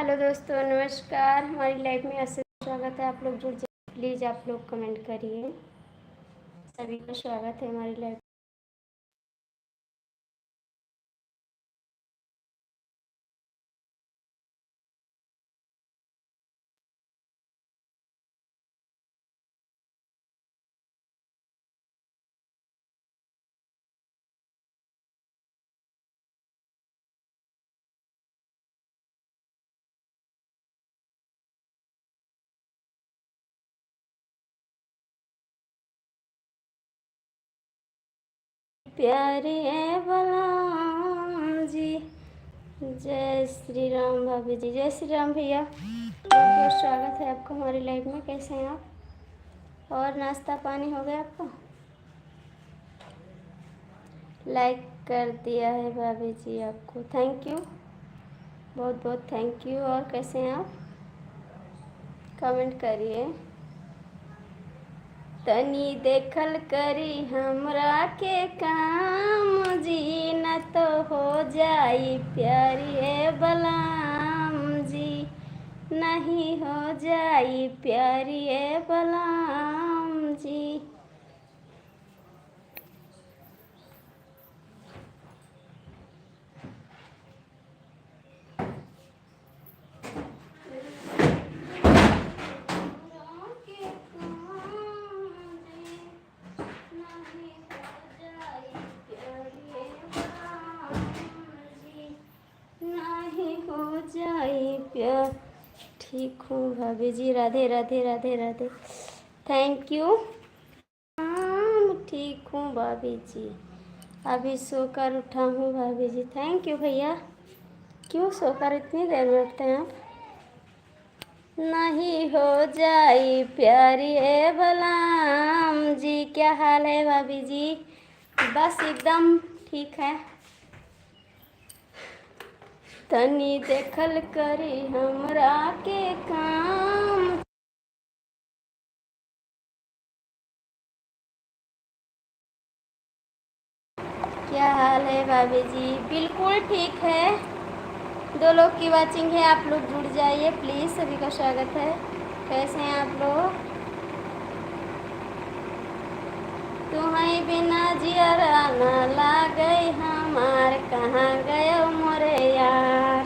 Hello दोस्तों, नमस्कार। हमारी लाइफ में आपसे स्वागत है। आप लोग जुड़ जाइए प्लीज़। आप लोग कमेंट करिए। सभी का स्वागत है हमारी लाइफ। प्यारे बलराम जी, जय श्री राम। भाभी जी जय श्री राम। भैया बहुत बहुत स्वागत है आपका हमारी लाइफ में। कैसे हैं आप? और नाश्ता पानी हो गया आपका? लाइक कर दिया है भाभी जी आपको, थैंक यू, बहुत बहुत थैंक यू। और कैसे हैं आप? कमेंट करिए। तनी देखल करी हमरा के काम जी, न तो हो जाई प्यारी बलराम जी, नहीं हो जाई प्यारी बलराम जी। नहीं हो जाए प्यार। ठीक हूँ भाभी जी, राधे राधे राधे राधे, थैंक यू। ठीक हूँ भाभी जी, अभी सोकर उठा हूँ भाभी जी, थैंक यू भैया। क्यों सोकर इतनी देर में उठते हैं आप? नहीं हो जाई प्यारी बलराम जी। क्या हाल है भाभी जी? बस एकदम ठीक है। तनी देखल करी हमरा के काम। क्या हाल है भाभी जी? बिल्कुल ठीक है। 2 लोग की वाचिंग है, आप लोग जुड़ जाइए प्लीज़। सभी का स्वागत है। कैसे हैं आप लोग? तुम्हें बिना जियरा न लागे हमार, कहाँ गए मोरे यार।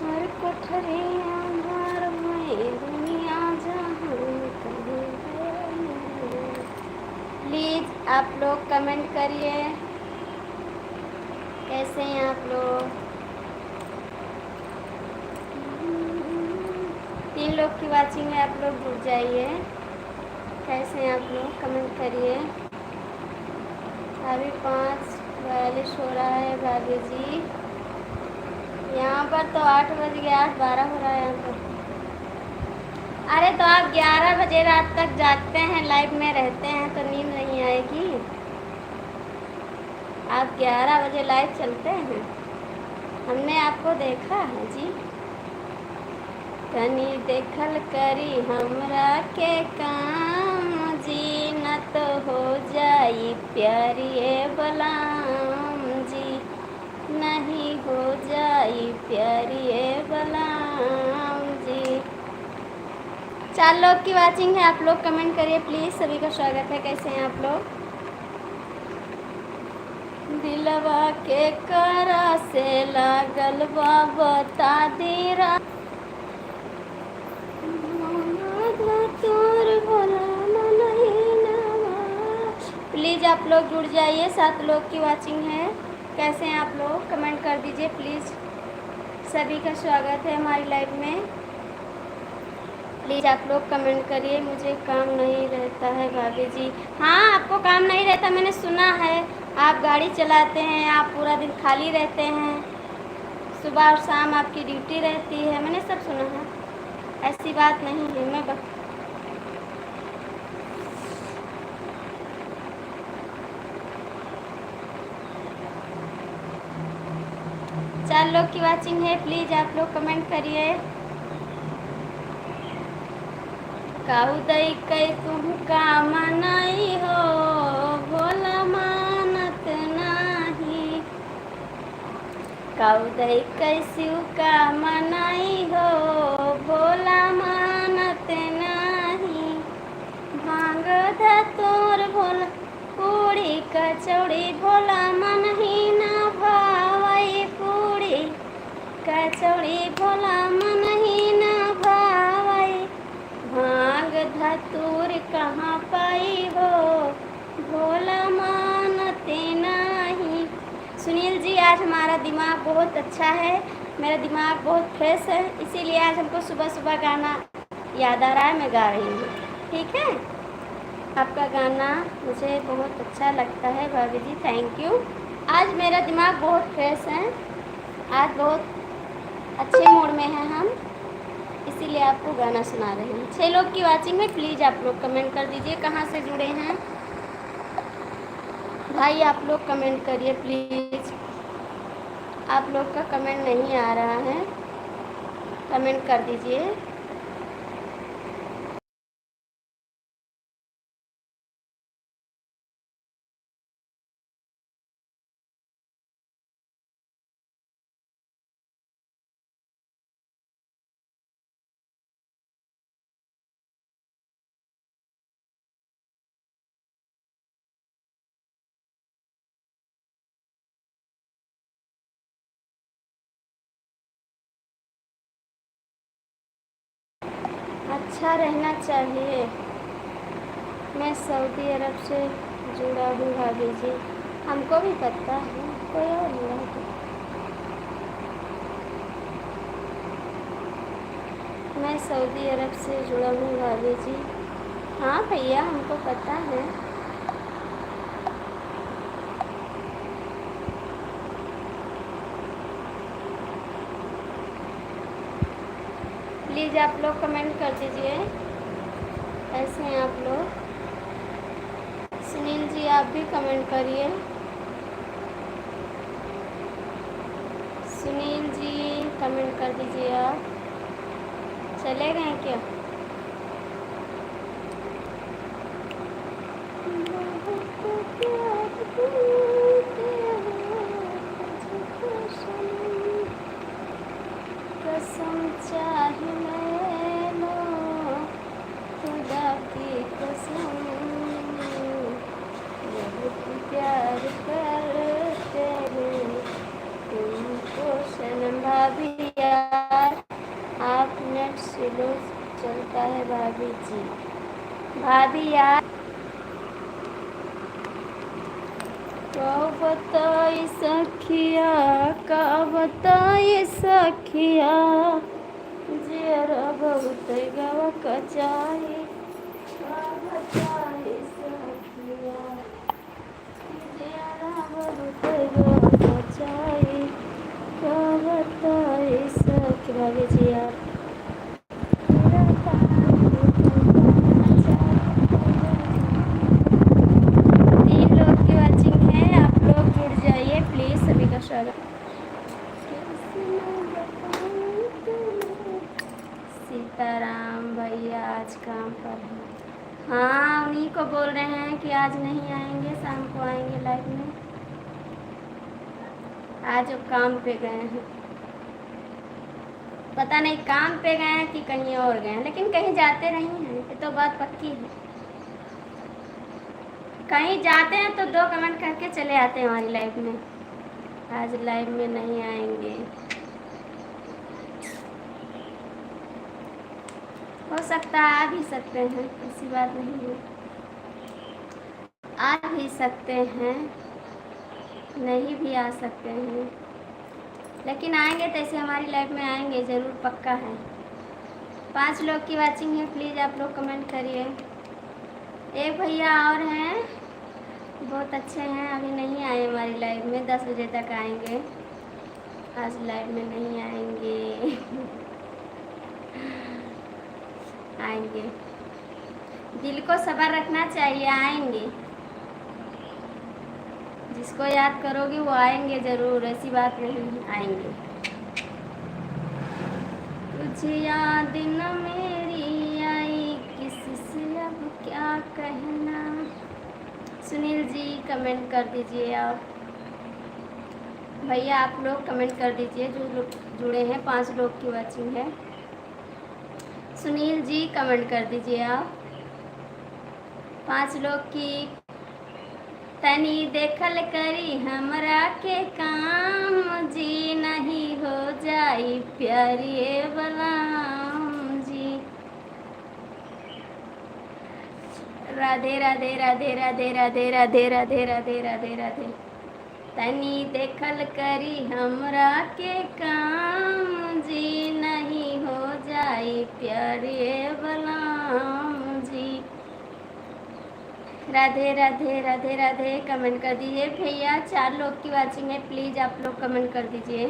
हर कोठरी अंधार में दुनिया जहाँ कहीं गए। प्लीज़ आप लोग कमेंट करिए। कैसे हैं आप लोग? 3 लोग की वाचिंग है, आप लोग जुड़ जाइए। कैसे हैं आप लोग? कमेंट करिए। अभी 5:42 हो रहा है भाभी जी। यहाँ पर तो 8 बज गया, 8:12 हो रहा है यहाँ पर। अरे तो आप 11 बजे रात तक जागते हैं, लाइव में रहते हैं तो नींद नहीं आएगी? आप 11 बजे लाइव चलते हैं, हमने आपको देखा है जी। तनी देखल करी हमरा के काम जी, न तो हो जाई प्यारी बलराम जी, नहीं हो जाई प्यारी बलराम जी। 4 लोग की वाचिंग है, आप लोग कमेंट करिए प्लीज़। सभी का स्वागत है। कैसे हैं आप लोग? दिलवा के करा से लागल बा बता दीरा, प्लीज़ आप लोग जुड़ जाइए। 7 लोग की वाचिंग है। कैसे हैं आप लोग? कमेंट कर दीजिए प्लीज़। सभी का स्वागत है हमारी लाइव में। प्लीज़ आप लोग कमेंट करिए। मुझे काम नहीं रहता है भाभी जी। हाँ, आपको काम नहीं रहता, मैंने सुना है। आप गाड़ी चलाते हैं, आप पूरा दिन खाली रहते हैं, सुबह और शाम आपकी ड्यूटी रहती है, मैंने सब सुना है। ऐसी बात नहीं है। मैं 4 लोग की वाचिंग है, प्लीज़ आप लोग कमेंट करिए। काऊ दई कई तुम काम नहीं हो, भोला मानत नहीं। कौदई कैस्यू का मनाई हो, भोला मानत नाही। भांग धतूर भोला पूड़ी कचौड़ी, भोला मन ही न भावई पूड़ी कचौड़ी, भोला मन ही न भावई। भांग धतूर कहाँ पाई हो, भोला मानते नहीं। सुनील जी, आज हमारा दिमाग बहुत अच्छा है, मेरा दिमाग बहुत फ्रेश है, इसीलिए आज हमको सुबह सुबह गाना याद आ रहा है, मैं गा रही हूँ। ठीक है, आपका गाना मुझे बहुत अच्छा लगता है भाभी जी, थैंक यू। आज मेरा दिमाग बहुत फ्रेश है, आज बहुत अच्छे मूड में हैं हम, इसीलिए आपको गाना सुना रहे हैं। 6 लोग की वाचिंग है, प्लीज़ आप लोग कमेंट कर दीजिए कहाँ से जुड़े हैं भाई। आप लोग कमेंट करिए प्लीज़, आप लोग का कमेंट नहीं आ रहा है, कमेंट कर दीजिए। अच्छा रहना चाहिए। मैं सऊदी अरब से जुड़ा हूँ भाभी जी, हमको भी पता है, कोई और नहीं है। मैं सऊदी अरब से जुड़ा हूँ भाभी जी। हाँ भैया, हमको पता है। प्लीज़ आप लोग कमेंट कर दीजिए, ऐसे हैं आप लोग। सुनील जी, आप भी कमेंट करिए। सुनील जी, कमेंट कर दीजिए आप। चले गए क्या? कसम चाहे ले लो, खुदा की कसम, बहुत प्यार करते हैं तुमको सनम। भाभी यार, आप नेट स्लो चलता है भाभी जी। भाभी यार, का बताई सखिया, का बताई सखिया, जरा बहुत गवा कचाई, का बताई सखिया, जरा बहुत गवा कचाई, का बताई सखी। भाभी जी यार, सीताराम भैया आज काम पर हैं। हाँ, उन्हीं को बोल रहे हैं कि आज नहीं आएंगे, शाम को आएंगे लाइव में। आज वो काम पे गए हैं, पता नहीं काम पे गए हैं कि कहीं और गए हैं, लेकिन कहीं जाते नहीं हैं, ये तो बात पक्की है। कहीं जाते हैं तो 2 कमेंट करके चले आते हैं हमारी लाइव में। आज लाइव में नहीं आएंगे, हो सकता है आ भी सकते हैं, ऐसी बात नहीं है, आ भी सकते हैं, नहीं भी आ सकते हैं, लेकिन आएंगे तो ऐसे हमारी लाइफ में आएंगे ज़रूर, पक्का है। 5 लोग की वाचिंग है, प्लीज़ आप लोग कमेंट करिए। एक भैया और हैं, बहुत अच्छे हैं, अभी नहीं आए हमारी लाइव में, 10 बजे तक आएंगे, आज लाइव में नहीं आएंगे। आएंगे, दिल को सब्र रखना चाहिए, आएंगे। जिसको याद करोगे वो आएंगे ज़रूर, ऐसी बात नहीं है, आएंगे। तुझे याद न मेरी आई, किसी से अब क्या कहना। सुनील जी, कमेंट कर दीजिए आप। भैया आप लोग कमेंट कर दीजिए, जो लोग जुड़े हैं 5 लोग की वॉचिंग है। सुनील जी कमेंट कर दीजिए आप, 5 लोग की। तनी देखल करी हमरा के काम जी, नहीं हो जाई प्यारी बलाम जी। राधे राधे राधे राधे राधे राधे राधे राधे राधे राधे। तनी देखल करी हमरा के काम जी, नहीं हो जाई प्यारे बलाम जी। राधे राधे राधे राधे कमेंट कर दीजिए भैया। 4 लोग की वॉचिंग है, प्लीज़ आप लोग कमेंट कर दीजिए।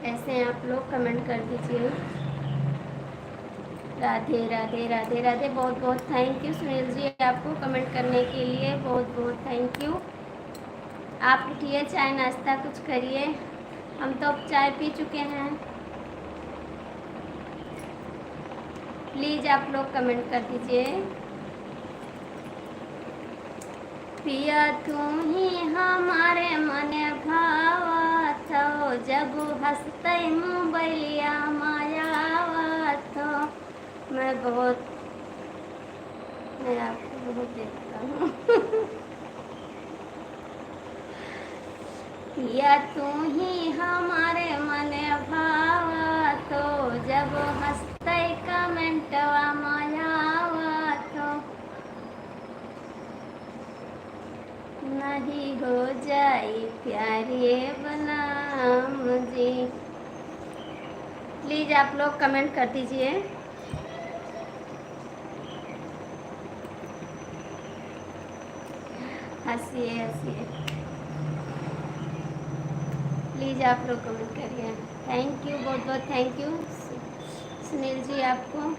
ऐसे हैं आप लोग, कमेंट कर दीजिए। राधे राधे राधे राधे। बहुत बहुत थैंक यू सुनील जी, आपको कमेंट करने के लिए बहुत बहुत थैंक यू। आप उठिए, चाय नाश्ता कुछ करिए, हम तो अब चाय पी चुके हैं। प्लीज़ आप लोग कमेंट कर दीजिए। पिया तुम ही हमारे मन भावत हो, जब हंसते मोबाइलिया मायावत हो। मैं आपको बहुत देखता हूँ। पिया तू ही हमारे मन भावत हो, जब हंसते कमेंटवा मायावत हो। नहीं हो जाई प्यारे बलाम जी। प्लीज़ आप लोग कमेंट कर दीजिए। हंसिए हंसिए, प्लीज़ आप लोग कमेंट करिए। थैंक यू, बहुत बहुत थैंक यू सुनील जी आपको।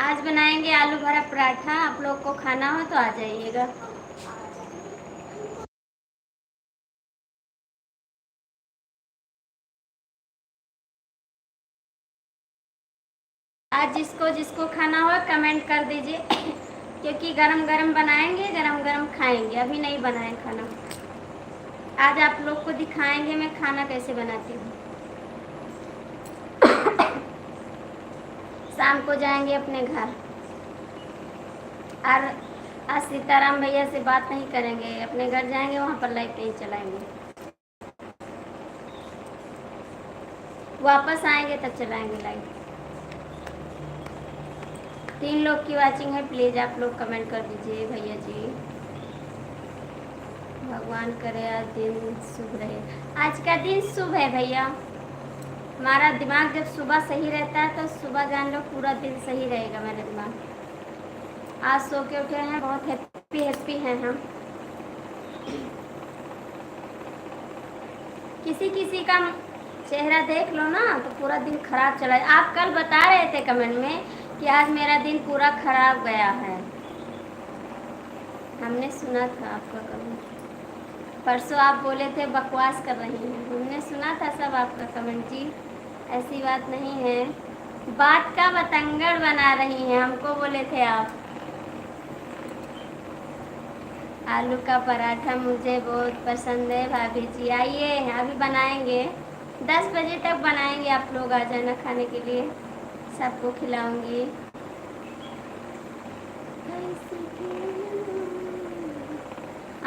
आज बनाएंगे आलू भरा पराठा, आप लोग को खाना हो तो आ जाइएगा। आज जिसको जिसको खाना हो कमेंट कर दीजिए। क्योंकि गरम गरम बनाएंगे, गरम गरम खाएंगे, अभी नहीं बनाए खाना। आज आप लोग को दिखाएंगे मैं खाना कैसे बनाती हूँ। शाम को जाएंगे अपने घर, और आज सीताराम भैया से बात नहीं करेंगे, अपने घर जाएंगे, वहाँ पर लाइव कहीं चलाएंगे। वापस आएंगे तब चलाएंगे लाइव। 3 लोग की वॉचिंग है, प्लीज़ आप लोग कमेंट कर दीजिए भैया जी। भगवान करे आज दिन शुभ रहे। आज का दिन शुभ है भैया। हमारा दिमाग जब सुबह सही रहता है तो सुबह जान लो पूरा दिन सही रहेगा मेरा दिमाग। आज सो के उठे हैं, बहुत हैप्पी हैं हम। किसी किसी का चेहरा देख लो ना तो पूरा दिन खराब चला। आप कल बता रहे थे कमेंट में कि आज मेरा दिन पूरा खराब गया है, हमने सुना था आपका कमेंट। परसों आप बोले थे बकवास कर रही हैं, हमने सुना था सब आपका कमेंट जी। ऐसी बात नहीं है, बात का बतंगड़ बना रही हैं, हमको बोले थे आप। आलू का पराठा मुझे बहुत पसंद है भाभी जी, आइए अभी बनाएंगे, 10 बजे तक बनाएंगे, आप लोग आ जाना खाने के लिए, सबको खिलाऊंगी।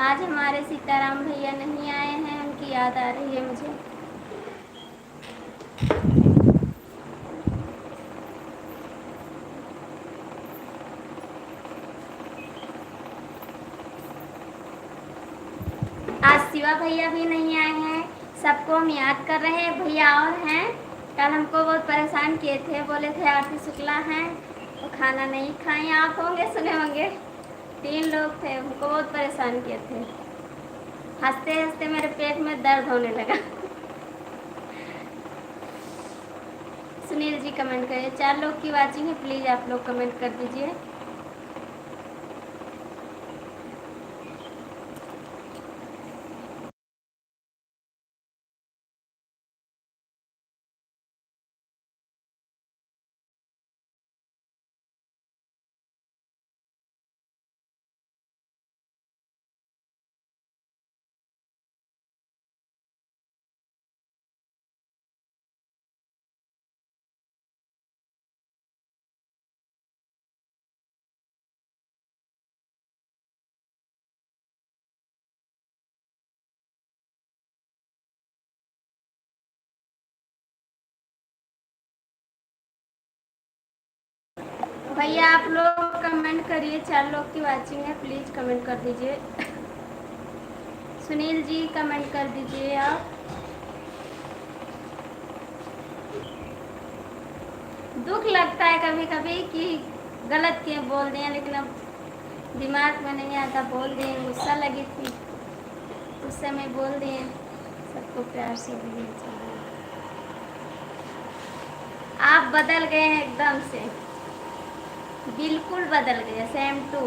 आज हमारे सीताराम भैया नहीं आए हैं, उनकी याद आ रही है मुझे। आज शिवा भैया भी नहीं आए हैं, सबको हम याद कर रहे हैं। भैया और हैं, कल हमको बहुत परेशान किए थे, बोले थे आरती शुक्ला हैं तो खाना नहीं खाएं, आप होंगे सुने होंगे। 3 लोग थे, हमको बहुत परेशान किए थे। हंसते हंसते मेरे पेट में दर्द होने लगा। सुनील जी कमेंट करिए। 4 लोग की वॉचिंग है, प्लीज़ आप लोग कमेंट कर दीजिए। भैया आप लोग कमेंट करिए, 4 लोग की वाचिंग है, प्लीज कमेंट कर दीजिए। सुनील जी कमेंट कर दीजिए आप। दुख लगता है कभी कभी कि गलत किए बोल दिए, लेकिन अब दिमाग में नहीं आता, बोल दिए, गुस्सा लगी थी उस समय बोल दिए। सबको प्यार से बोलिए। आप बदल गए हैं एकदम से, बिल्कुल बदल गए, सेम टू।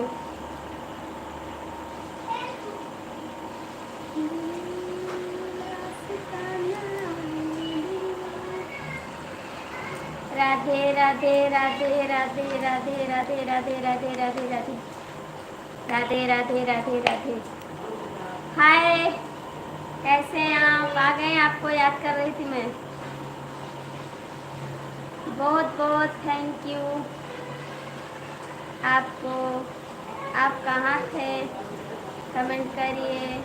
राधे राधे राधे राधे राधे राधे राधे राधे राधे राधे राधे राधे राधे राधे। हाय, कैसे हैं आप? आ गए, आपको याद कर रही थी मैं। बहुत बहुत थैंक यू आपको। आप कहाँ थे? कमेंट करिए।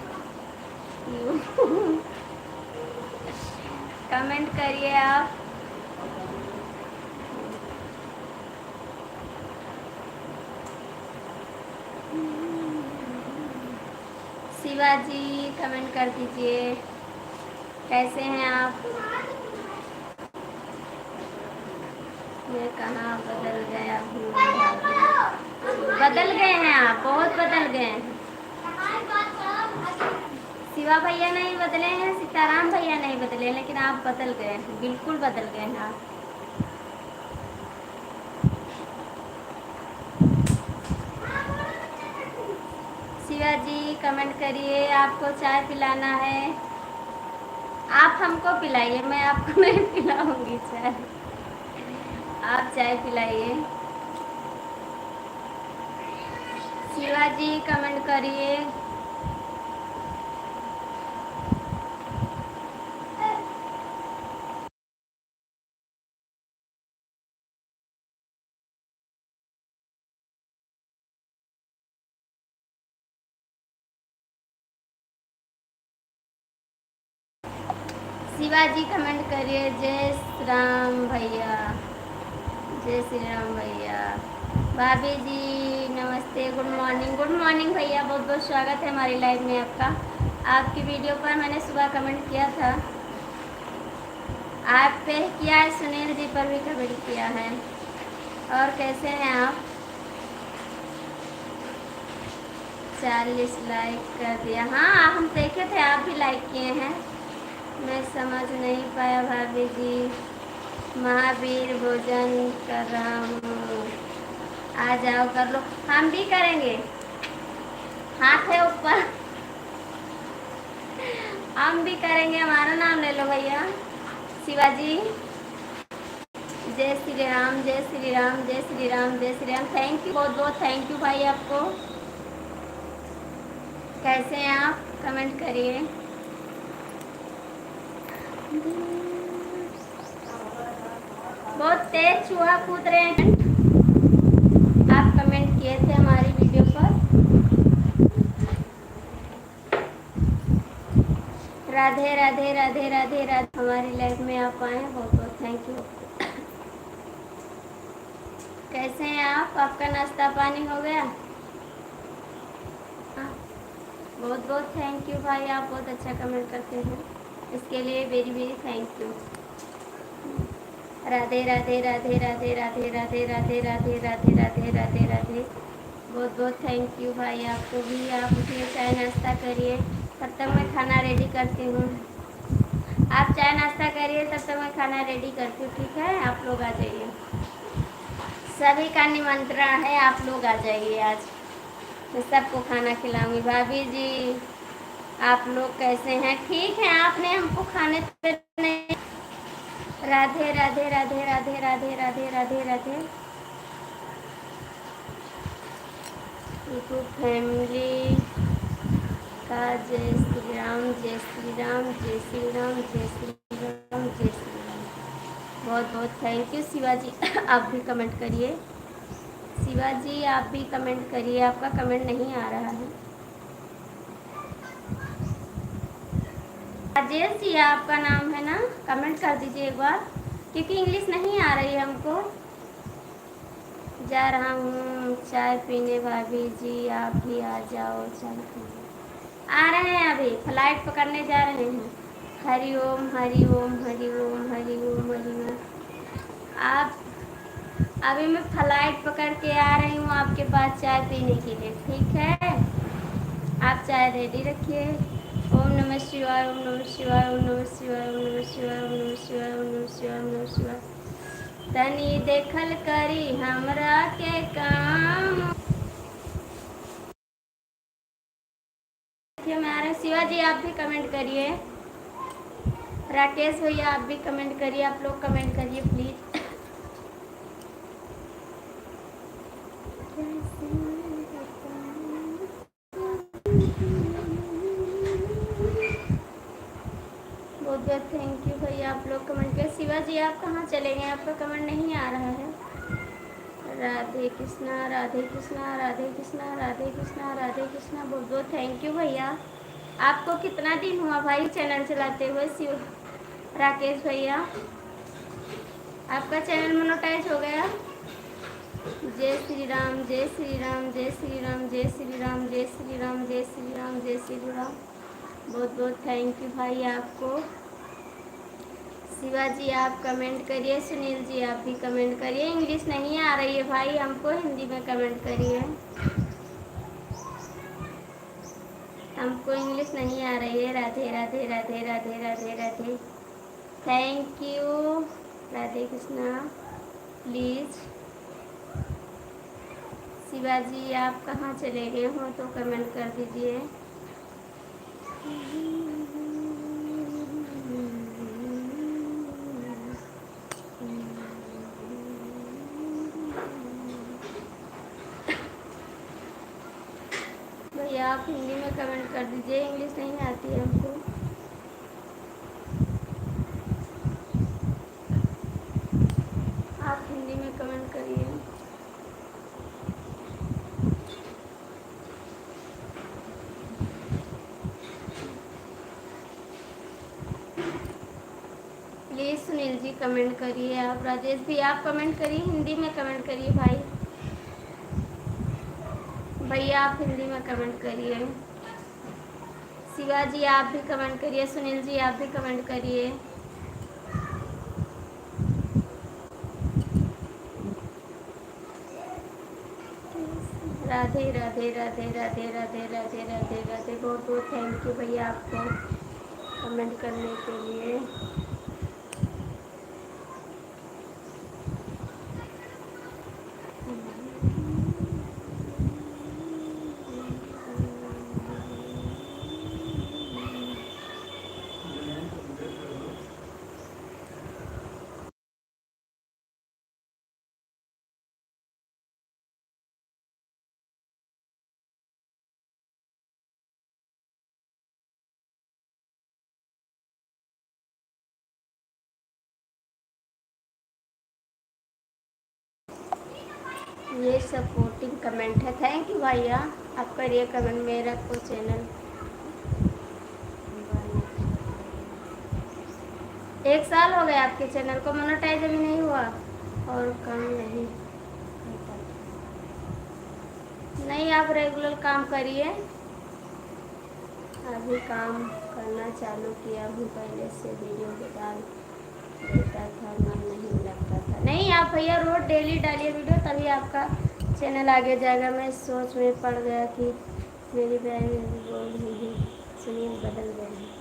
कमेंट करिए आप। शिवाजी कमेंट कर दीजिए, कैसे हैं आप? ये कहाँ बदल गया, बदल गए हैं आप, बहुत बदल गए हैं। शिवा भैया नहीं बदले हैं, सीताराम भैया नहीं बदले, लेकिन आप बदल गए हैं, बिल्कुल बदल गए हैं आप। शिवाजी कमेंट करिए, आपको चाय पिलाना है। आप हमको पिलाइए, मैं आपको नहीं पिलाऊंगी चाय, आप चाय पिलाइए। शिवाजी कमेंट करिए। शिवाजी कमेंट करिए। जय श्री राम भैया, जय श्री राम भैया। भाभी जी नमस्ते, गुड मॉर्निंग। गुड मॉर्निंग भैया, बहुत बहुत स्वागत है हमारी लाइव में आपका। आपकी वीडियो पर मैंने सुबह कमेंट किया था, आप पे किया है, सुनील जी पर भी कमेंट किया है। और कैसे हैं आप? 40 लाइक कर दिया। हाँ, हम देखे थे, आप भी लाइक किए हैं। मैं समझ नहीं पाया भाभी जी। महावीर भोजन कर रहा हूँ, आ जाओ कर लो। हम भी करेंगे, हाथ है ऊपर। हम भी करेंगे, हमारा नाम ले लो भैया। शिवाजी जय श्री राम, जय श्री राम, जय श्री राम, जय श्री राम। थैंक यू, बहुत बहुत थैंक यू भाई आपको। कैसे हैं आप? कमेंट करिए। बहुत तेज चूहा कूद रहे हैं। आप कमेंट किए थे हमारी वीडियो पर। राधे राधे राधे राधे राधे। हमारी लाइफ में आप आए, बहुत बहुत थैंक यू। कैसे हैं आप? आपका नाश्ता पानी हो गया? बहुत बहुत थैंक यू भाई, आप बहुत अच्छा कमेंट करते हैं, इसके लिए very very thank you. Radhe Radhe Radhe Radhe Radhe Radhe Radhe Radhe Radhe Radhe Radhe Radhe. बहुत बहुत थैंक यू भाई आपको भी। आप उठिए, चाय नाश्ता करिए, तब तक मैं खाना रेडी करती हूँ। आप चाय नाश्ता करिए, तब तक मैं खाना रेडी करती हूँ, ठीक है? आप लोग आ जाइए, सभी का निमंत्रण है, आप लोग आ जाइए। आज मैं सबको खाना खिलाऊंगी। भाभी जी आप लोग कैसे हैं? ठीक हैं? आपने हमको खाने पे नहीं। राधे राधे राधे राधे राधे राधे राधे राधे। यूट्यूब फैमिली का जय श्री राम, जय श्री राम, जय श्री राम, जय श्री राम, जय श्री राम। बहुत बहुत थैंक यू शिवाजी। आप भी कमेंट करिए। शिवाजी आप भी कमेंट करिए, आपका कमेंट नहीं आ रहा है। राजेश जी आपका नाम है ना? कमेंट कर दीजिए एक बार, क्योंकि इंग्लिश नहीं आ रही है हमको। जा रहा हूँ चाय पीने, भाभी जी आप भी आ जाओ चाय पीने। आ रहे हैं, अभी फ्लाइट पकड़ने जा रहे हैं। हरि ओम हरि ओम हरि ओम हरि ओम हरि ओम। आप, अभी मैं फ्लाइट पकड़ के आ रही हूँ आपके पास चाय पीने के लिए, ठीक है? आप चाय रेडी रखिए। ओम नमः शिवाय ओम नमः शिवाय ओम नमः शिवाय ओम नमः शिवाय ओम नमः शिवाय ओम नमः शिवाय ओम नमः शिवाय। तनी देखल करी हमरा के काम। देखिए मैं आ रहा हूँ। शिवाजी आप भी कमेंट करिए। राकेश भैया आप भी कमेंट करिए, आप लोग कमेंट करिए प्लीज। बहुत बहुत थैंक यू भैया, आप लोग कमेंट करिए। शिवाजी आप कहाँ चले गए, आपका कमेंट नहीं आ रहा है। राधे कृष्णा राधे कृष्णा राधे कृष्णा राधे कृष्णा राधे कृष्णा। बहुत बहुत थैंक यू भैया। आपको कितना दिन हुआ भाई चैनल चलाते हुए? शिव राकेश भैया आपका चैनल मोनेटाइज हो गया? जय श्री राम जय श्री राम जय श्री राम जय श्री राम जय श्री राम जय श्री राम जय श्री राम। बहुत बहुत थैंक यू भाई आपको। शिवाजी आप कमेंट करिए, सुनील जी आप भी कमेंट करिए। इंग्लिश नहीं आ रही है भाई हमको, हिंदी में कमेंट करिए। हमको इंग्लिश नहीं आ रही है। Radhe Radhe Radhe Radhe Radhe Radhe. Thank you. Radhe Krishna please. Shivaji आप कहाँ चले गए हो तो कमेंट कर दीजिए। भैया आप हिंदी में कमेंट कर दीजिए, इंग्लिश नहीं आती है हमको। आप हिंदी में कमेंट करिए। प्लीज़ सुनील जी कमेंट करिए। आप राजेश भी आप कमेंट करिए, हिंदी में कमेंट करिए भाई। भैया आप हिंदी में कमेंट करिए। शिवाजी आप भी कमेंट करिए, सुनील जी आप भी कमेंट करिए। राधे राधे राधे राधे राधे राधे राधे राधे। बहुत बहुत थैंक यू भैया आपको कमेंट करने के लिए। ये सपोर्टिंग कमेंट है, थैंक यू भैया। आप करिए कमेंट, मेरा को चैनल 1 साल हो गया आपके चैनल को, मोनेटाइज अभी नहीं हुआ और कम नहीं। नहीं आप रेगुलर काम करिए। अभी काम करना चालू किया हूँ, पहले से वीडियो के डाल देता था, मन नहीं लगता था। नहीं आप भैया रोज डेली डालिए वीडियो, तभी आपका चैनल आगे जाएगा। मैं सोच में पड़ गया कि मेरी बहन बोल रही है सुनील बदल गए।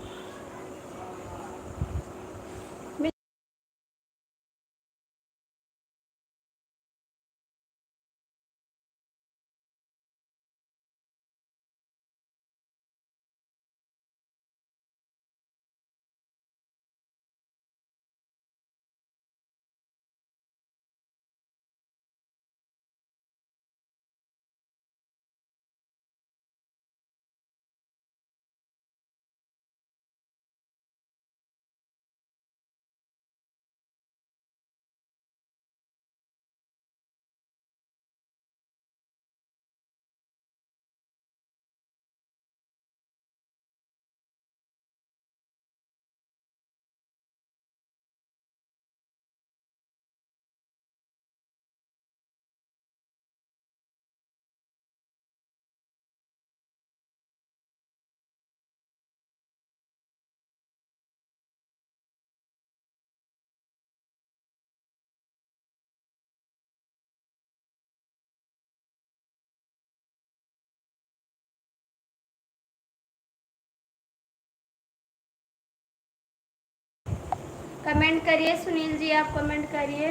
कमेंट करिए सुनील जी, आप कमेंट करिए।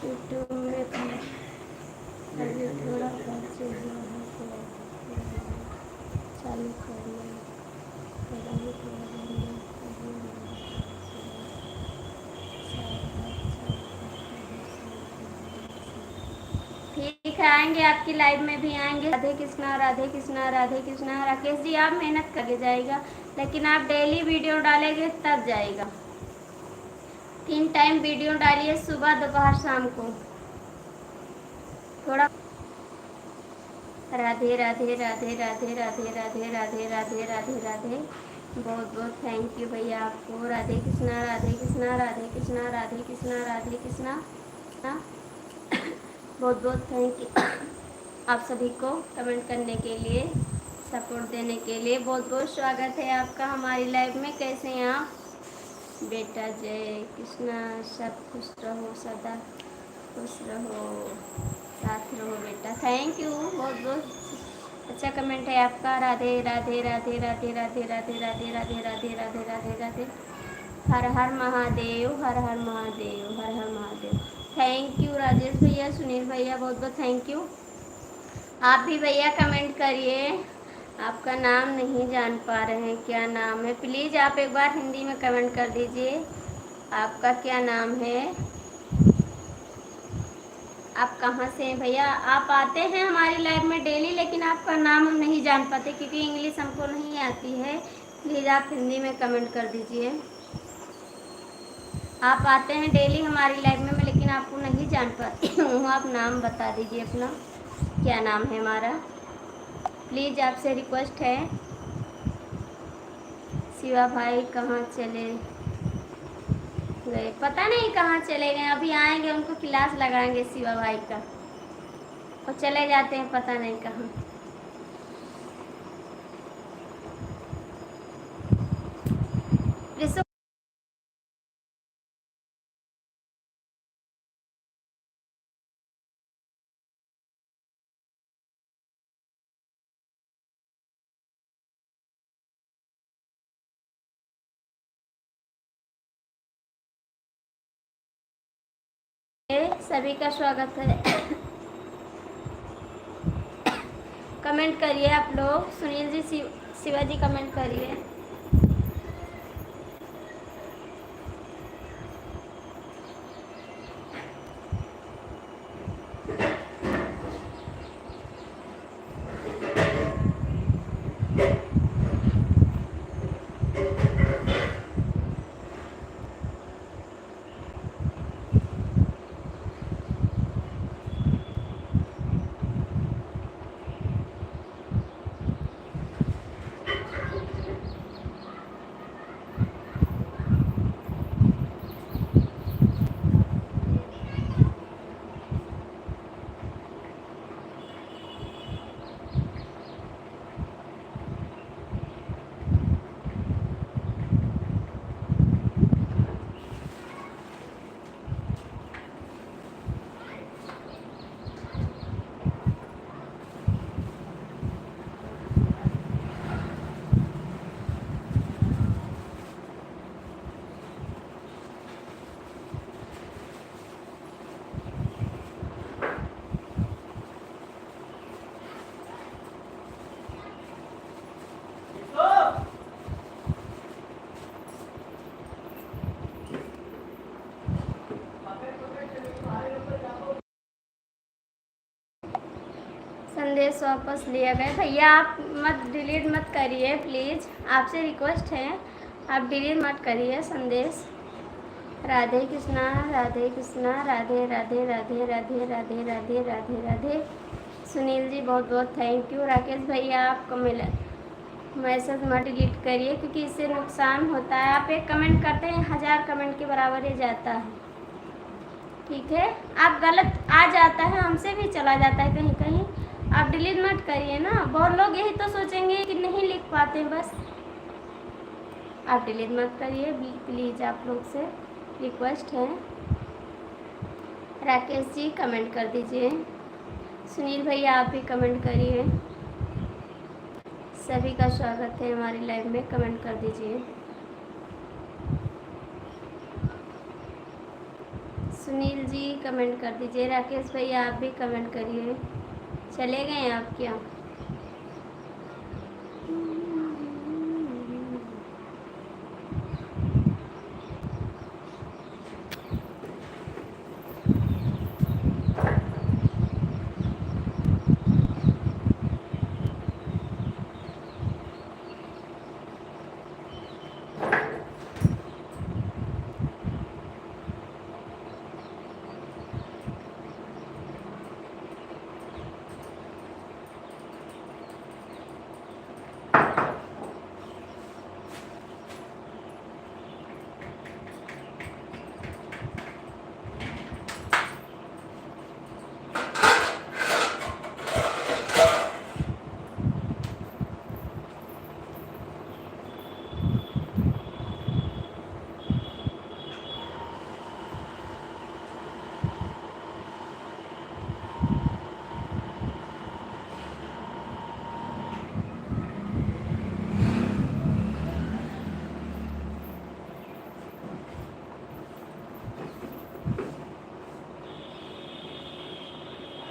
यूट्यूब में अभी थोड़ा खर्च हुआ है तो चालू करिए, पर अभी थोड़ा देर में अभी ठीक है, आएंगे आपकी लाइव में भी आएंगे। राधे कृष्णा, राधे कृष्णा, राधे कृष्णा। राकेश जी आप मेहनत करके जाएगा, लेकिन आप डेली वीडियो डालेंगे तब जाएगा। 3 टाइम वीडियो डालिए, सुबह दोपहर शाम को। थोड़ा राधे राधे राधे राधे राधे राधे राधे राधे राधे राधे। बहुत बहुत थैंक यू भैया आपको। राधे कृष्णा, राधे कृष्णा, राधे कृष्णा, राधे कृष्णा, राधे कृष्णा। बहुत बहुत थैंक यू आप सभी को कमेंट करने के लिए, सपोर्ट देने के लिए। बहुत बहुत स्वागत है आपका हमारी लाइव में। कैसे हैं आप बेटा? जय कृष्णा। सब खुश रहो, सदा खुश रहो, साथ रहो बेटा। थैंक यू, बहुत बहुत अच्छा कमेंट है आपका। राधे राधे राधे राधे राधे राधे राधे राधे राधे राधे राधे राधे। हर हर महादेव, हर हर महादेव, हर हर महादेव। थैंक यू राजेश भैया, सुनील भैया, बहुत बहुत थैंक यू। आप भी भैया कमेंट करिए। आपका नाम नहीं जान पा रहे हैं, क्या नाम है? प्लीज़ आप एक बार हिंदी में कमेंट कर दीजिए, आपका क्या नाम है? आप कहाँ से हैं भैया? आप आते हैं हमारी लाइव में डेली, लेकिन आपका नाम हम नहीं जान पाते क्योंकि इंग्लिश हमको नहीं आती है। प्लीज़ आप हिंदी में कमेंट कर दीजिए। आप आते हैं डेली हमारी लाइव में, लेकिन आपको नहीं जान पाती हूँ। आप नाम बता दीजिए अपना, क्या नाम है हमारा? प्लीज़ आपसे रिक्वेस्ट है। शिवा भाई कहाँ चले गए? पता नहीं कहाँ चले गए, अभी आएंगे, उनको क्लास लगाएंगे शिवा भाई का, और चले जाते हैं पता नहीं कहाँ। रिसो सभी का स्वागत है। कमेंट करिए आप लोग। सुनील जी, शिवा जी कमेंट करिए। संदेश वापस लिया गया। भैया आप मत डिलीट मत करिए प्लीज़, आपसे रिक्वेस्ट है, आप डिलीट मत करिए संदेश। राधे कृष्णा, राधे कृष्णा, राधे राधे राधे राधे राधे राधे राधे राधे। सुनील जी बहुत बहुत थैंक यू। राकेश भैया आपको मिला मैसेज मत डिलीट करिए क्योंकि इससे नुकसान होता है। आप एक कमेंट करते हैं 1000 कमेंट के बराबर ही जाता है, ठीक है? आप गलत आ जाता है, हमसे भी चला जाता है कहीं कहीं। आप डिलीट मत करिए ना, बहुत लोग यही तो सोचेंगे कि नहीं लिख पाते, बस आप डिलीट मत करिए प्लीज़, आप लोग से रिक्वेस्ट है। राकेश जी कमेंट कर दीजिए। सुनील भैया आप भी कमेंट करिए। सभी का स्वागत है हमारी लाइव में, कमेंट कर दीजिए। सुनील जी कमेंट कर दीजिए। राकेश भैया आप भी कमेंट करिए। चले गए आप क्या?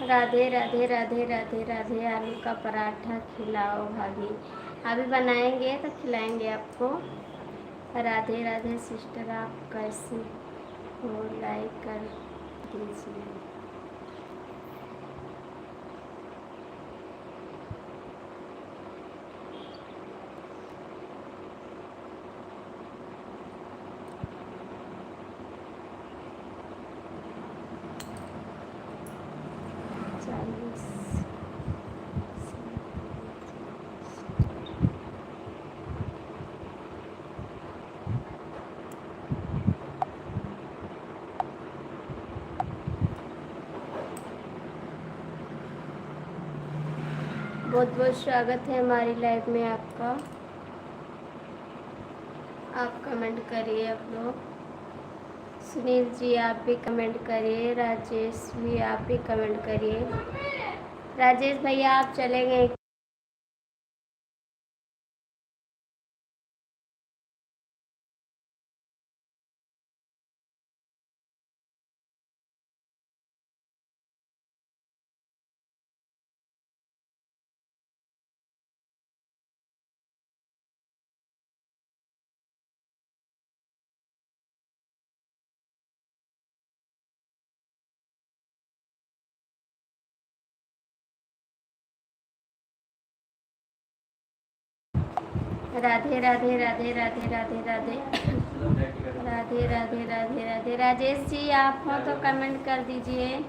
राधे राधे राधे राधे राधे। आलू का पराठा खिलाओ भाभी। अभी बनाएंगे तो खिलाएंगे आपको। राधे राधे सिस्टर, आप कैसे हो? लाइक कर दीजिए। बहुत बहुत स्वागत है हमारी लाइव में आपका। आप कमेंट करिए आप लोग। सुनील जी आप भी कमेंट करिए। राजेश भी आप भी कमेंट करिए। राजेश भैया आप चले गए? राधे राधे राधे राधे राधे राधे राधे राधे राधे राधे। राजेश जी आप हो तो कमेंट कर दीजिए।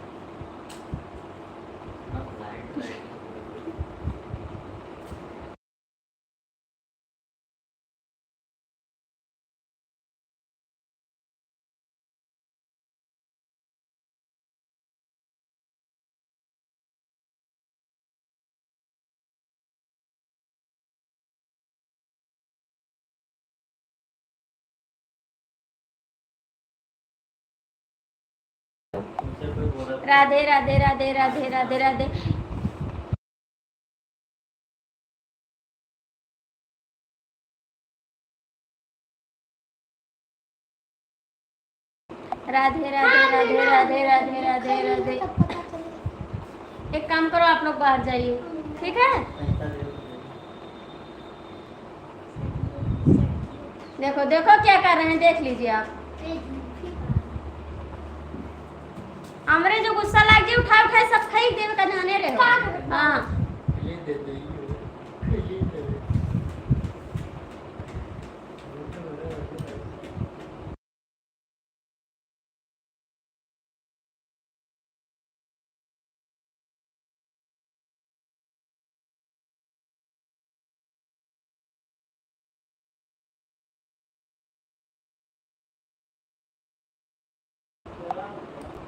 राधे राधे राधे राधे राधे राधे। राधे राधे राधे राधे राधे राधे राधे। एक काम करो आप लोग बाहर जाइए, ठीक है? देखो देखो क्या कर रहे हैं, देख लीजिए आप। हमरे जो गुस्सा लग गया उठा उठा सब फेंक देवे का जाने रहे। हाँ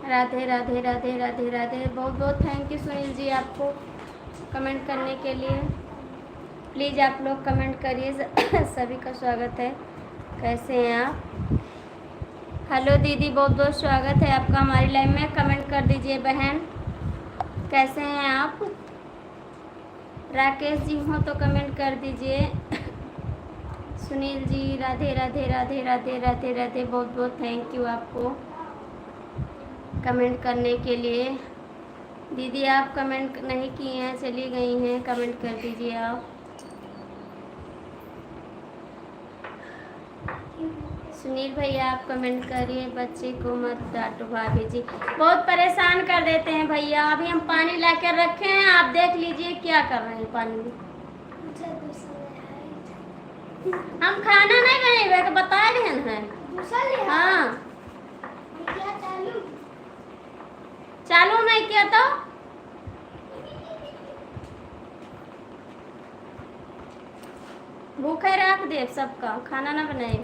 राधे राधे राधे राधे राधे। बहुत बहुत थैंक यू सुनील जी आपको कमेंट करने के लिए। प्लीज़ आप लोग कमेंट करिए। सभी का स्वागत है। कैसे हैं आप? हेलो दीदी, बहुत बहुत स्वागत है आपका हमारी लाइव में। कमेंट कर दीजिए बहन, कैसे हैं आप? राकेश जी हो तो कमेंट कर दीजिए। सुनील जी राधे राधे राधे राधे राधे राधे, बहुत बहुत थैंक यू आपको कमेंट करने के लिए। दीदी आप कमेंट नहीं किए हैं, चली गई हैं, कमेंट कर दीजिए आप। सुनील भैया आप कमेंट करिए, बच्चे को मत डांटो भाभी जी, बहुत परेशान कर देते हैं भैया। अभी हम पानी ला कर रखे हैं, आप देख लीजिए क्या कर रहे हैं पानी में। हम खाना नहीं बनेगा तो बता रहे हैं। हाँ चालू नहीं किया तो भूखे रख दे सबका, खाना ना बनाए।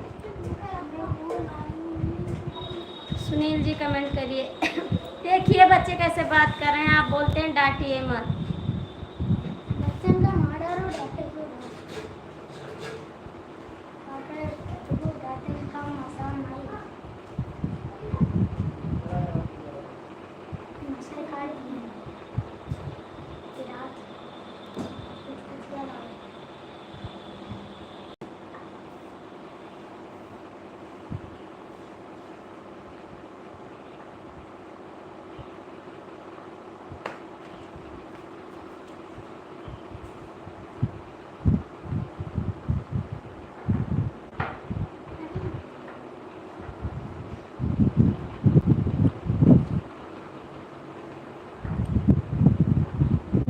सुनील जी कमेंट करिए। देखिए बच्चे कैसे बात कर रहे हैं, आप बोलते हैं डांटिए मत।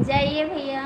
जाइए भैया।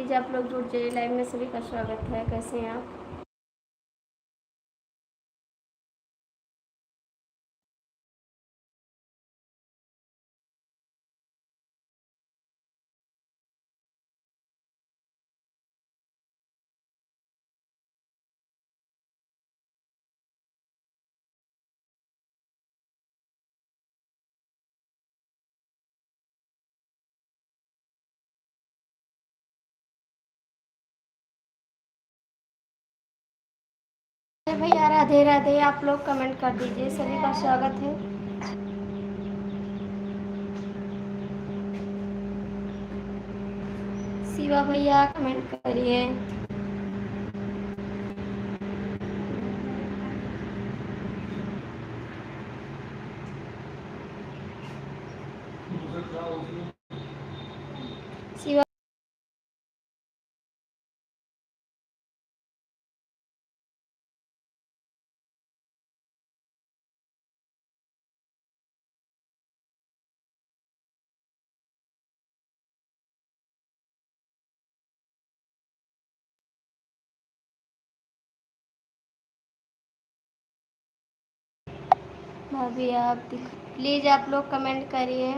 प्लीज़ आप लोग जुड़ जाइए लाइव में। सभी का स्वागत है। कैसे हैं आप? भैया राधे राधे, आप लोग कमेंट कर दीजिए। सभी का स्वागत है। शिवा भैया कमेंट करिए। शिवा भाभी आप प्लीज़ आप लोग कमेंट करिए।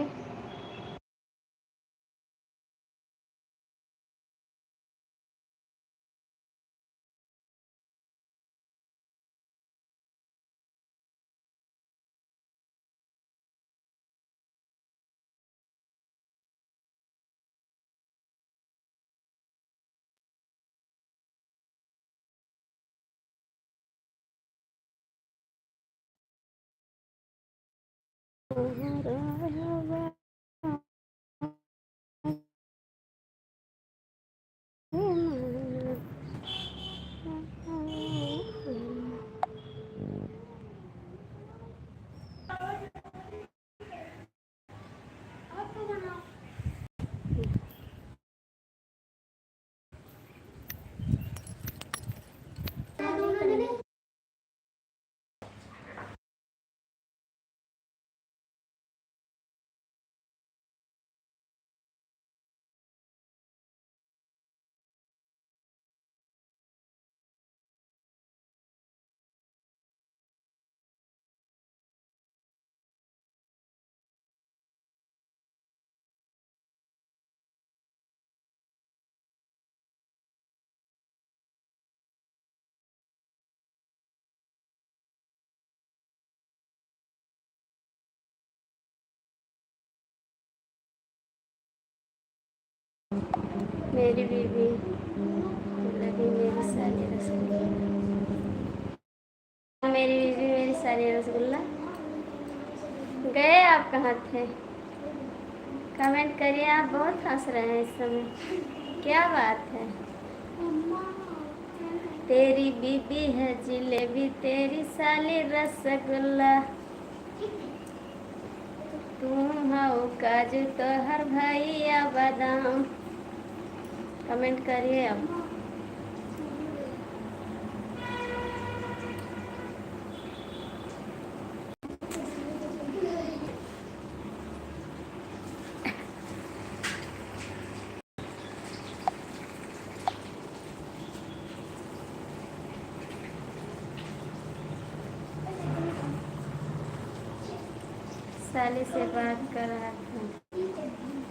मेरी बीवी लगी मेरी सारी रसगुल्ला, मेरी बीवी मेरी सारी रसगुल्ला। गए आप कहाँ थे? कमेंट करिए। आप बहुत हंस रहे हैं इस समय, क्या बात है? तेरी बीबी है जिलेबी, तेरी साली रसगुल्ला, तुम हो काजू तो हर भाई या बादाम। कमेंट करिए अब। साली से बात कर रहा था,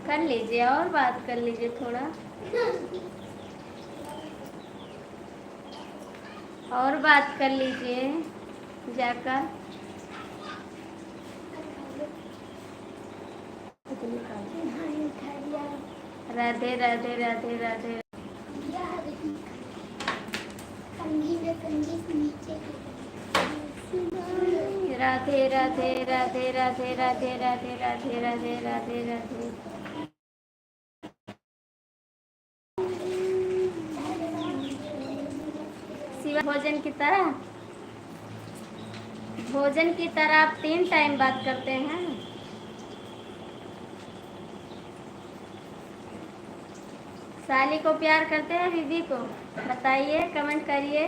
कर लीजिए और बात कर लीजिए थोड़ा और बात कर लीजिए जाकर। राधे राधे राधे राधे राधे राधे राधे राधे राधे राधे राधे राधे राधे राधे। शिवा भोजन की तरह आप 3 टाइम बात करते हैं। साली को प्यार करते हैं बीबी को? बताइए, कमेंट करिए।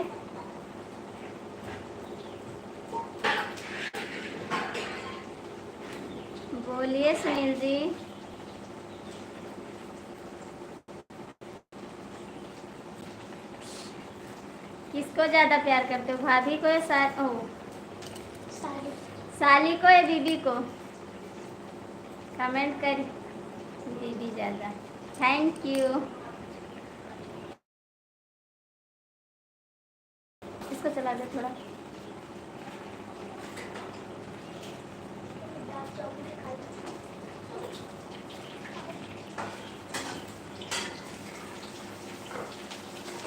बोलिए सुनील जी। किसको ज़्यादा प्यार करते हो, भाभी को या साली को या बीबी को? कमेंट कर। बीबी ज़्यादा। Thank you. इसको चला दे थोड़ा।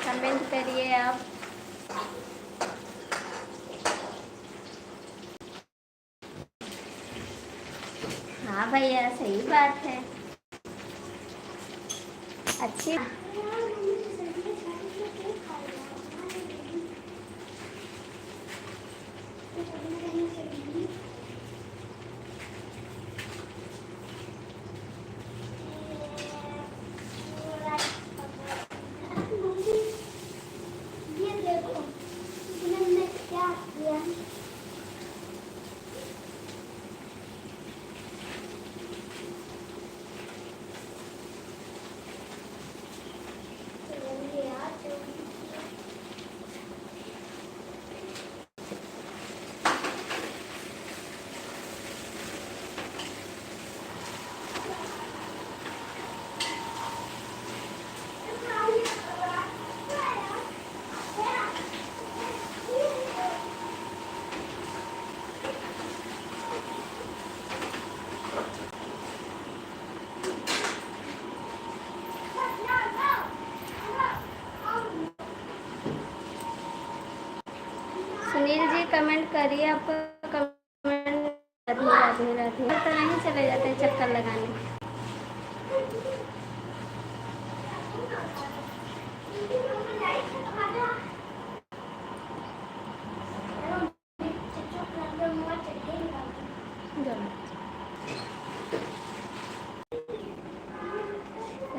कमेंट करिए आप। हाँ भैया सही बात है। अच्छी सुनील जी कमेंट करिए। आपका कमेंट राधे राधे तो नहीं चले जाते चक्कर लगाने।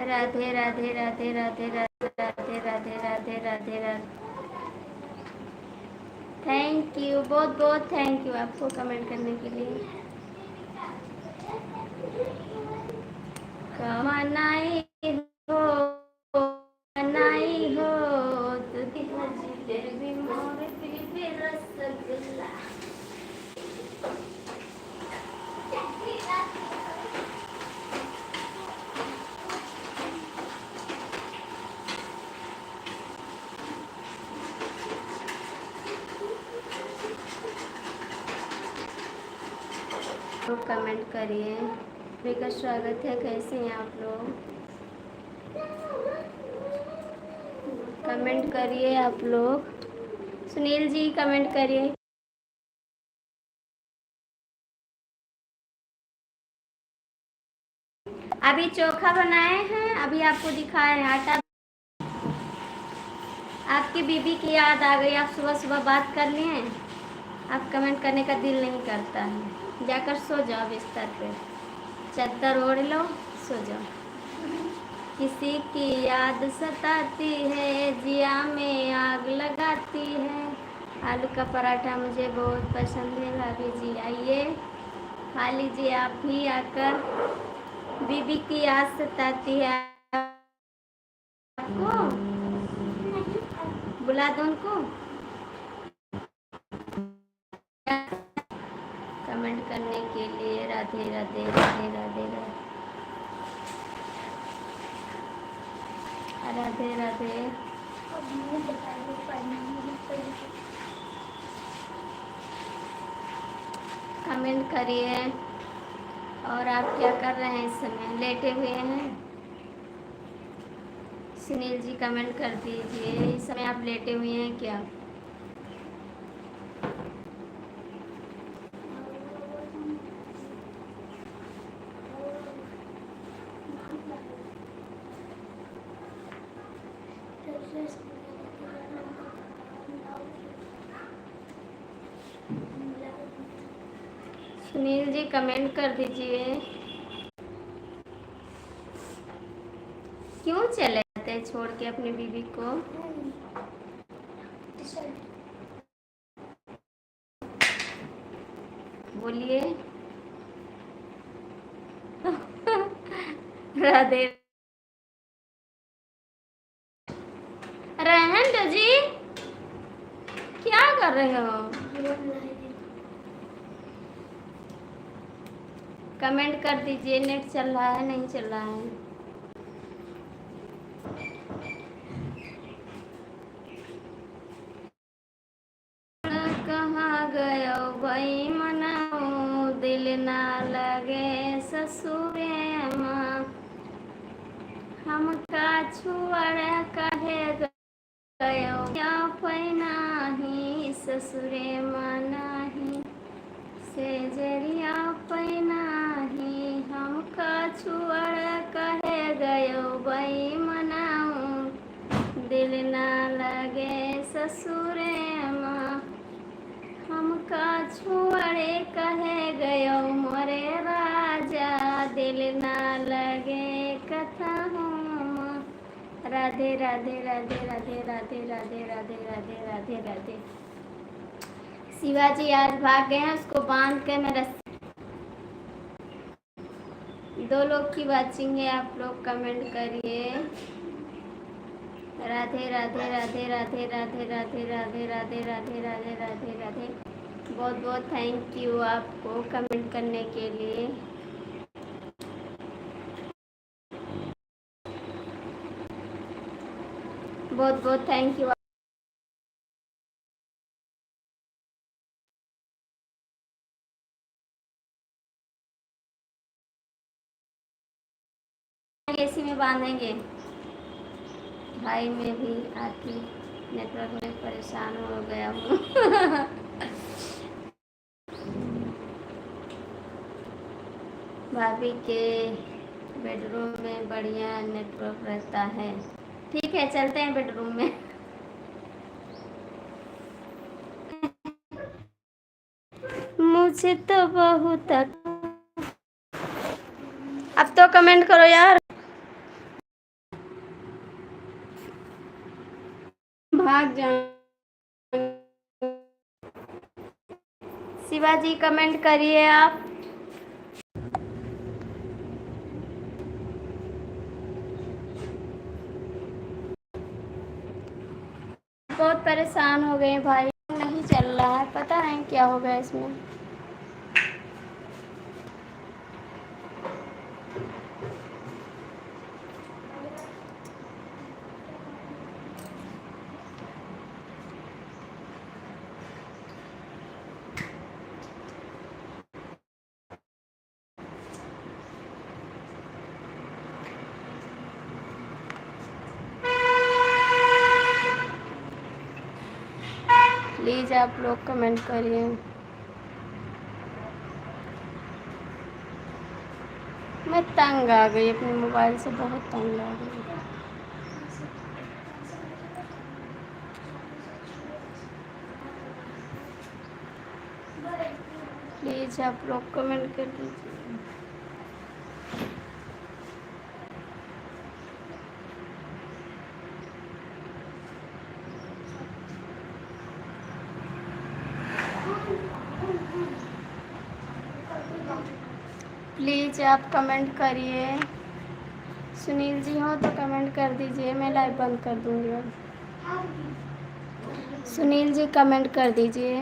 राधे राधे राधे राधे राधे राधे राधे राधे राधे। थैंक यू, बहुत बहुत थैंक यू आपको कमेंट करने के लिए। कमानाई हो मनाई हो तो भी मोर भी रसगुल्ला। तो कमेंट करिए। सभी का स्वागत है। कैसे हैं आप लोग? कमेंट करिए आप लोग। सुनील जी कमेंट करिए। अभी चोखा बनाए हैं, अभी आपको दिखाए हैं आटा। आपकी बीबी की याद आ गई, आप सुबह सुबह बात कर लिए। आप कमेंट करने का दिल नहीं करता है। जाकर सो जाओ बिस्तर पे, चादर ओढ़ लो, सो जाओ। किसी की याद सताती है, जिया में आग लगाती है। आलू का पराठा मुझे बहुत पसंद है। भाभी जी आइए खा लीजिए आप भी आकर। बीबी की याद सताती है आपको? बुला दो उनको। कमेंट करने के लिए राधे राधे राधे राधे राधे राधे। कमेंट करिए। और आप क्या कर रहे हैं इस समय? लेटे हुए हैं? सुनील जी कमेंट कर दीजिए, इस समय आप लेटे हुए हैं क्या? सुनील जी कमेंट कर दीजिए। क्यों चले जाते हैं छोड़ के अपनी बीवी को? बोलिए। राधे। रहन दो जी। कर रहे हो? कमेंट कर दीजिए, नेट चल रहा है नहीं चल रहा है? कहाँ गयो भाई मनाओ, दिल ना लगे ससुरे माँ, हमका छुअर कहे गयो पैना ही ससुरे मनाही, से जरिया पैना ही, हमका छुअर कहे गयो भाई मनाऊं, दिल ना लगे ससुरे माँ, हमका छुअरे कहे गयो मोरे राजा, दिल ना लगे कथा हूँ। राधे राधे राधे राधे राधे राधे राधे राधे राधे राधे। शिवाजी आज भाग गए हैं, उसको बांध के मैं रस्सी। 2 लोग की वाचिंग है, आप लोग कमेंट करिए। राधे राधे राधे राधे राधे राधे राधे राधे राधे राधे राधे राधे। बहुत बहुत थैंक यू आपको कमेंट करने के लिए। बहुत बहुत थैंक यू। एसी में बांधेंगे भाई, मैं भी आती नेटवर्क में परेशान हो गया हूँ। भाभी के बेडरूम में बढ़िया नेटवर्क रहता है। ठीक है, चलते हैं बेडरूम में। मुझे तो बहुत, अब तो कमेंट करो यार। भाग जाओ। शिवाजी कमेंट करिए आप। बहुत परेशान हो गए भाई, नहीं चल रहा है, पता नहीं क्या हो गया इसमें। प्लीज़ आप लोग कमेंट करिए। मैं तंग आ गई अपने मोबाइल से, बहुत तंग आ गई। प्लीज़ आप लोग कमेंट कर दीजिए। प्लीज़ आप कमेंट करिए। सुनील जी हो तो कमेंट कर दीजिए, मैं लाइव बंद कर दूँगी अब। सुनील जी कमेंट कर दीजिए।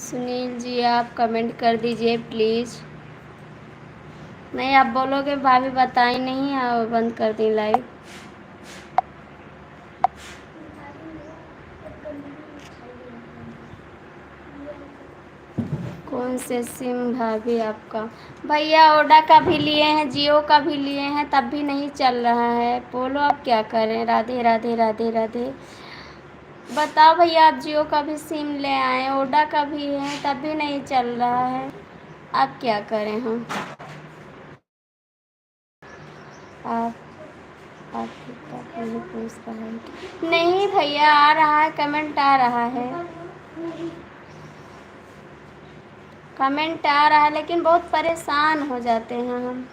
सुनील जी आप कमेंट कर दीजिए प्लीज़। नहीं, आप बोलोगे भाभी बताई नहीं, आप बंद कर दी लाइव। कौन से सिम भाभी आपका? भैया ओडा का भी लिए हैं, जियो का भी लिए हैं, तब भी नहीं चल रहा है। बोलो आप क्या करें। राधे राधे राधे राधे। बताओ भैया, आप जियो का भी सिम ले आए, ओडा का भी है, तब भी नहीं चल रहा है, आप क्या करें हम? आप नहीं पूछ रहा है। नहीं भैया, आ रहा है, कमेंट आ रहा है, कमेंट आ रहा है, लेकिन बहुत परेशान हो जाते हैं हम।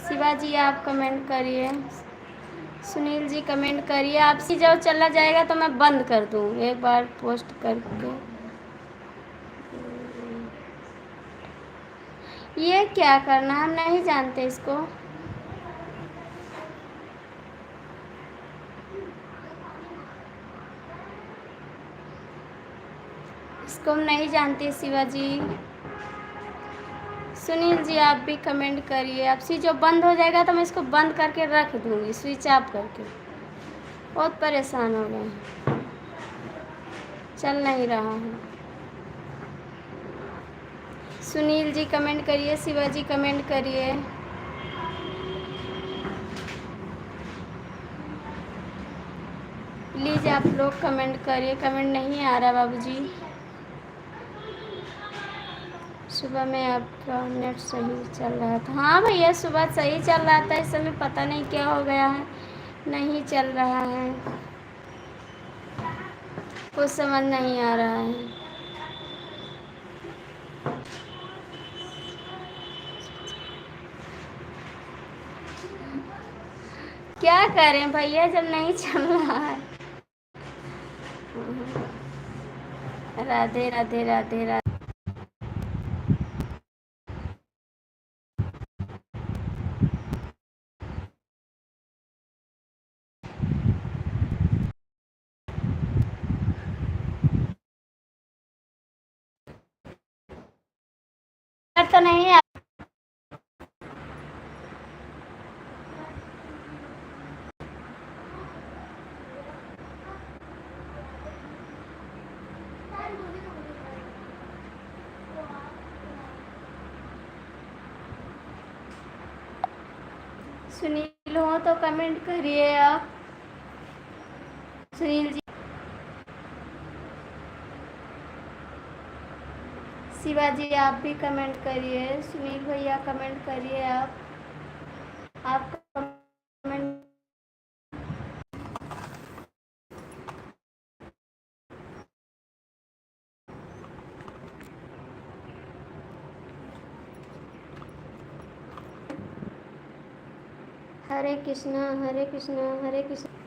शिवाजी आप कमेंट करिए। सुनील जी कमेंट करिए। आपसी जब चला जाएगा तो मैं बंद कर दूँ एक बार पोस्ट करके। ये क्या करना, हम नहीं जानते इसको। इसको हम नहीं जानते शिवाजी। सुनील जी आप भी कमेंट करिए। अब स्विच ऑफ बंद हो जाएगा तो मैं इसको बंद करके रख दूँगी, स्विच ऑफ करके। बहुत परेशान हो गए हैं, चल नहीं रहा है। सुनील जी कमेंट करिए, शिवाजी कमेंट करिए। प्लीज़ आप लोग कमेंट करिए, कमेंट नहीं आ रहा बाबूजी। सुबह में आपका नेट सही चल रहा था। हाँ भैया सुबह सही चल रहा था, इस समय पता नहीं क्या हो गया है, नहीं चल रहा है, कुछ समझ नहीं आ रहा है। क्या करें भैया जब नहीं चल रहा है। राधे राधे राधे राधे। तो नहीं है। सुनील हो तो कमेंट करिए आप। सुनील जी, शिवाजी आप भी कमेंट करिए। सुनील भैया कमेंट करिए आप कमेंट। हरे कृष्णा हरे कृष्णा हरे कृष्णा।